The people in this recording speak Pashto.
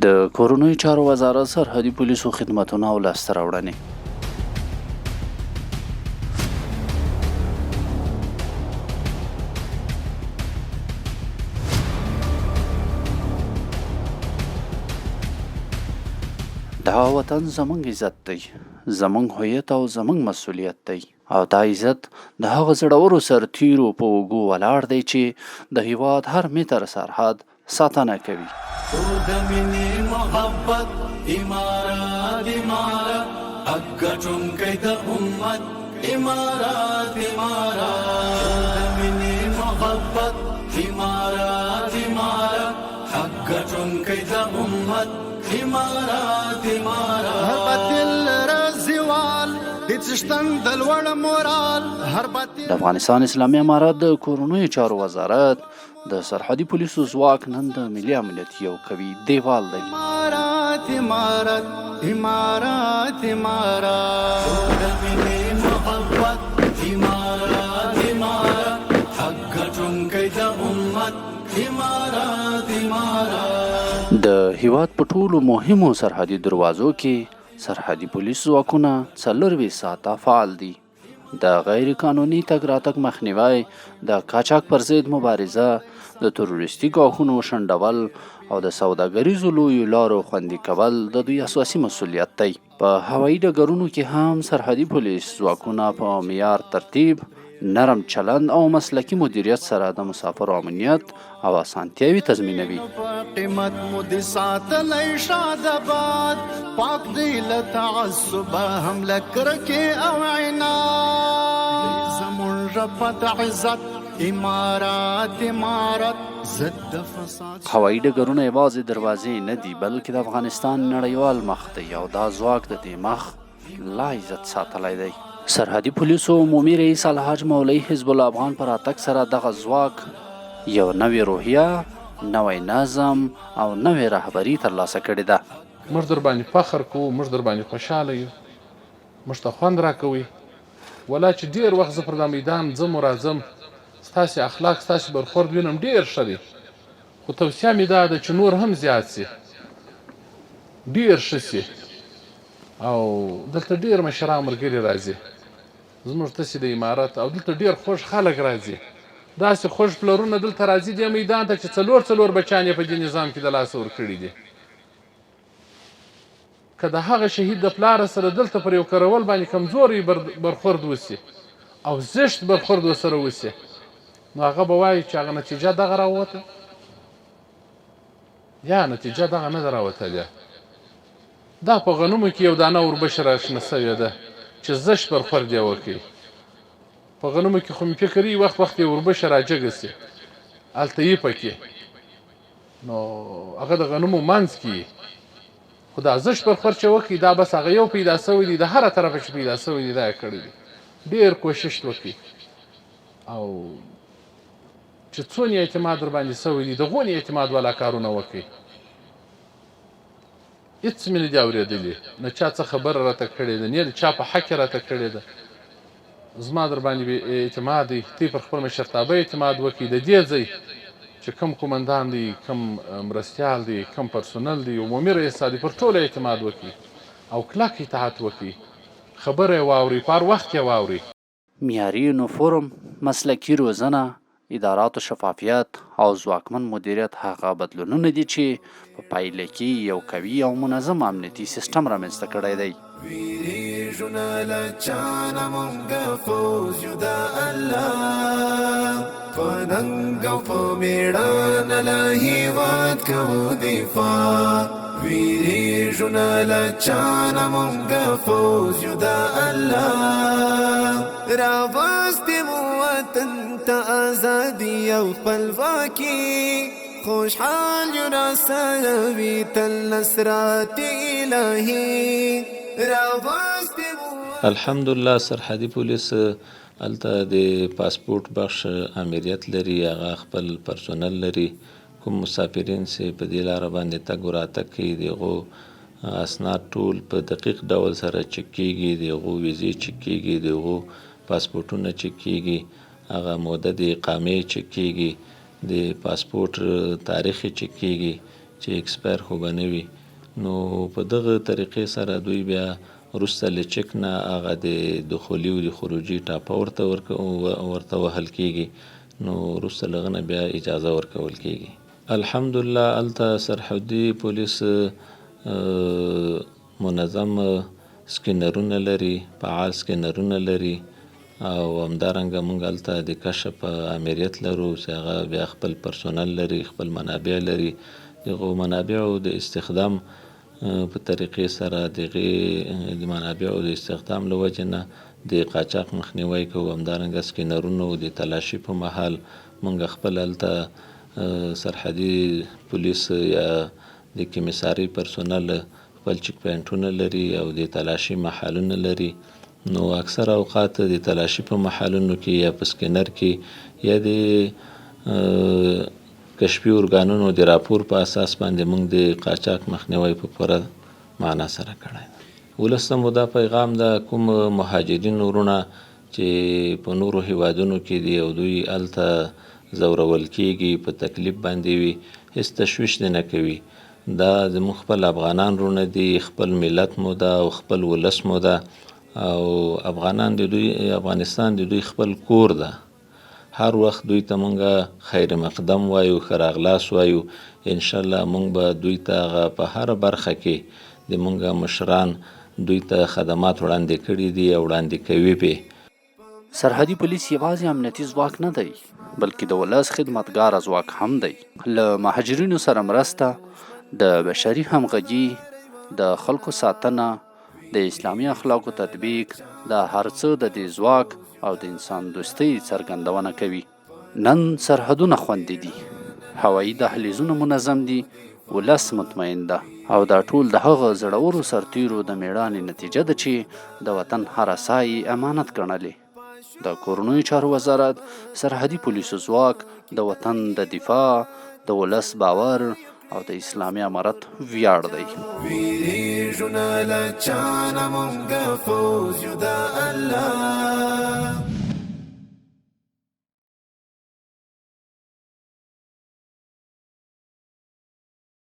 د کورنیو چارو وزارت سرحدي پولیسو خدمتونه او لاسته راوړنې. دا وطن زموږ عزت دی، زموږ هویت او زموږ مسؤلیت دی، او دا عزت د هغه زړورو سرتیرو په اوږو ولاړ دی چې د هیواد هر متر سرحد ساتنه کوي. د مینې محبت امارات امارات حق ګټونکی د امت امارات امارات د مینې محبت امارات امارات حق ګټونکی د امت امارات امارات هر بدل رازوال هیڅ شتن د لوړ مورال هر بدل. د افغانستان اسلامي امارات د کورنیو چارو وزارت د سرحدي پولیسو ځواک نن د ملي امنیت یو قوي دیوال دی. امارات امارات امارات امارات د مینې محبت امارات امارات حق ګټونکی د امت امارات امارات. د هیواد په ټولو مهمو سرحدي دروازو کې سرحدي پولیس ځواکونه 24 ساعته فعال دي. د غیر قانوني تګ راتګ مخنیوی، د قاچاق پر ضد مبارزه، د تروریستي ګواښونو شنډول او د سوداګریزو لویو لارو خوندي کول د دوی اساسي مسؤلیت دی. په هوایي ډګرونو کې هم سرحدي پولیس ځواکونه په معیار ترتیب، نرم چلند او مسلکي مدیریت سره د مسافرو امنیت او اسانتیاوي تضمینوي. قیمت مو د ساتلای شاده باد پاک دی له تعصب هم لکرکه او عناد زمون رفت عزت امارات امارات ضد فساد. هوایي ډګرونه یوازې دروازې نه دي بلکې د افغانستان نړیوال مخ دی او دا ځواک د دې مخ لا عزت ساتلی دی. سرحدي پولیسو عمومي رئیس الحاج مولوي حزب الله افغان پر راتګ سره دغه ځواک یو نوې روحیه، نوی نظم او نوې رهبري ترلاسه کړې ده. موږ در باندې فخر کوو، موږ در باندې خوشحاله یو، موږ ته خوند راکوي. ولا چې ډېر وخت زه پر دا میدان ځم و راځم، ستاسې اخلاق ستاسې برخورد وینم ډېر ښه دی، خو توصیه مې دا ده چې نور هم زیات سي، ډېر ښه سي. او دلته ډېر مشران ملګري راځي زموږ تاسې د امارت، او دلته ډېر خوږ خلک راځي، داسې خوږ پلرونه دلته راځي دې میدان ته چې څلور بچیان یې په دې نظام کې د لاسه ورکړي دي. که د هغه شهید د پلاره سره دلته پر یو کرول باندې کمزوری برخورد وسي او زشت برخورد ورسره وسي، نو هغه به وایي چې هغه نتیجه دغه راووته یا نتیجه دغه نه ده راوتلې. دا په غنمو کې یو دانه وربشره شنه سوې ده چې زشت برخورد یې وکړي. په غنمو کې خو مې فکر یي وخت یې وربشه راجګه سي، هلته یې پکې، نو هغه د غنمو منځ کې خو دا زشت برخورد چې وکړي دا بس هغه یو پیدا سوی دی، د هره طرفه چې پیدا سوی دی دا یې کړی دی. ډېر کوشش وکړي او چې څونه اعتماد در باندې سوی دی دغونې اعتماد والا کارونه وکړي. هېڅ مې نه دي اورېدلي، نه چا څه خبره راته کړې ده، نه د چا په حق یې راته کړې ده. زما در باندې بې اعتماد دی، تی پر خپل مشرتابه اعتماد وکړي. د دې ځای چې کم قومندان دی، کم مرستیال دی، کم پرسونل دی، عمومي رئیس دی، پر ټوله اعتماد وکړي او کلک اطاعت وکړي، خبره یې واوري، په هر وخت یې واوري. معیاري یونیفورم، مسلکي روزنه، اداراتو شفافیت او ځواکمن مدیریت هغه بدلونونه دي چې په پایله کې یو قوي او منظم امنیتي سیستم رامنځته کړی دی. ویریږو نه له چا نه مونږ فوز یو د الله، په ننګ او په مېړانه له هېواد کوو دفاع. ویریږو نه له چا نه مونږ فوز یو د الله، راوستې مو وطن ته ازادي او خپلواکي، خوشحال یو راسره وي تل نصرت الهي. الحمدلله سرحدي پولیس هلته د پاسپورت بخش امریت لري، هغه خپل پرسونل لري. کوم مسافرین چې په دې لاره باندې تګ و راتګ کوي د هغو اسناد ټول په دقیق ډول سره چک کیږي، د هغو ویزې چک کیږي، د هغو پاسپورټونه چک کیږي، هغه موده د اقامې چک کیږي، د پاسپورت تاریخ چک کیږي چې ایکسپایر خو به نه وي. نو په دغه طریقې سره دوی بیا وروسته له چک نه هغه د دخولي او د خروجي ټاپه ورته وهل کېږي. نو وروسته له هغه نه بیا اجازه ورکول کېږي. الحمدلله هلته سرحدي پولیس منظم سکینرونه لري، فعال سکینرونه لري، او همدارنګه موږ هلته د کشف امریت لرو چې هغه بیا خپل پرسونل لري، خپل منابع لري. دغو منابعو د استخدام په طریقې سره د منابعو د استخدام له وجې نه د قاچاق مخنیوی کوو. همدارنګه سکینرونو د تلاشي په مهال موږ خپل هلته سرحدي پولیس یا د کمیساري پرسونل خپل چک پوینټونه لري او د تلاشي محلونه لري. نو اکثر اوقات د تلاشي په محلونو کې یا په سکینر کې یا د کشفي ارګانونو د راپور په اساس باندې موږ د قاچاق مخنیوی په پوره معنا سره کړی دی. ولس ته مو دا پیغام ده، کوم مهاجرین وروڼه چې په نورو هیوادونو کې دي او دوی هلته ځورول کېږي، په تکلیف باندې وي، هېڅ تشویش دې نه کوي. دا زموږ خپل افغانان وروڼه دي، خپل ملت مو ده او خپل ولس مو ده، او افغانستان د دوی خپل کور ده. هر وخت دوی ته مونږ خیر مقدم وایو، ښه راغلاست وایو. انشاءالله مونږ به دوی ته په هره برخه کې د مونږ مشران دوی ته خدمات وړاندې کړي دي او وړاندې کوي به. سرحدي پولیس یوازې امنیتي ځواک نه دی، بلکې د ولس خدمتګار ځواک هم دی. له مهاجرینو سره مرسته، د بشري همغږي، د خلکو ساتنه، د اسلامي اخلاقو تطبیق، د هر څه د دې ځواک او د انسان دوستۍ څرګندونه کوي. نن سرحدونه خوندي دي، هوایي دهلیزونه منظم دي، ولس مطمئن ده، او دا ټول د هغه زړورو سرتیرو د میړانې نتیجه ده چې د وطن هره ساه یې امانت ګڼلې. د کورنیو چارو وزارت سرحدي پولیسو ځواک د وطن د دفاع، د ولس باور او د اسلامي امارت ویاړ دی. ویریږو نه له چا نه مونږ فوز یو د الله